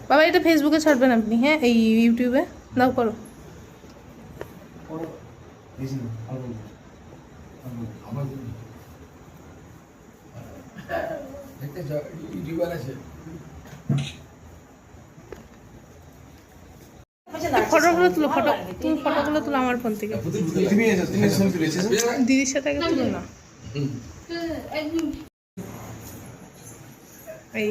বাবা এটা ফেসবুকে ছাড়বেন আপনি, হ্যাঁ এই ইউটিউবে দাও করো। ফটোগুলো তুলো, ফটোগুলো তুলো আমার ফোন থেকে। দিদির সাথে আগে তুলো না। এই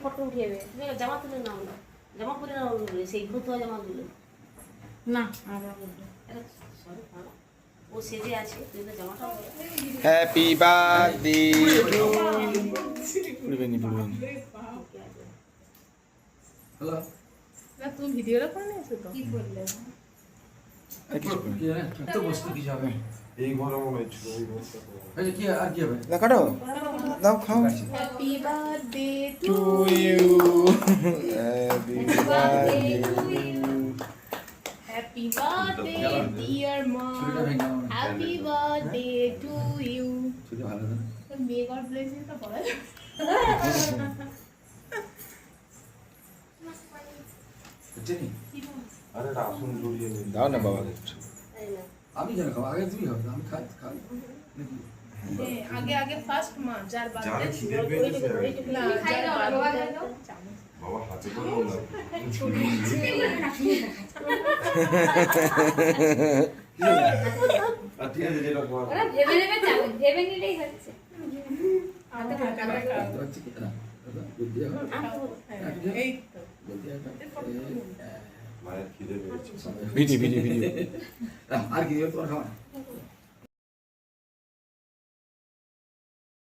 ফটো উঠিয়ে জামা তুলে নাও না, জামা পরে নাও সেই ভূত জামাগুলো না। ও সেজে আছে, তুই তো জামাটা হ্যাপি বার্থডে পুরবেনি পুরবেনি। হ্যালো না তুমি ভিডিওটা করে নিয়েছো তো? কি করলে তো বস্তু কি যাবে এই ঘরে মনে হচ্ছিল এই ঘরটা এই কি আর কি হবে না কাটো দাও খাও। Happy birthday to you happy birthday happy birthday dear mom, happy birthday to you. শুধু ভালো না মে গড ব্লেস ইউ টা বলা যায়? জানি আরে রাসন জড়িয়ে নেই দাও না বাবা। আমি জানি খাবো আগে তুমি হবে আমি খাই খাই নাকি আগে আগে ফার্স্ট মা যার যারা বার্থডে খিদে পেয়েছে না যার বার্থডে বাবা হাতে করে না আর ঠিক আছে যেটা বল ওরা ভেবে নেবে যাবে, ভেবে নিলেই হচ্ছে। তো হচ্ছে কি না বুদ্ধি হবে এই বুদ্ধি হবে মায়ের খিদে পেয়েছে ভিডিও ভিডিও ভিডিও আর কি তোমার খাওয়া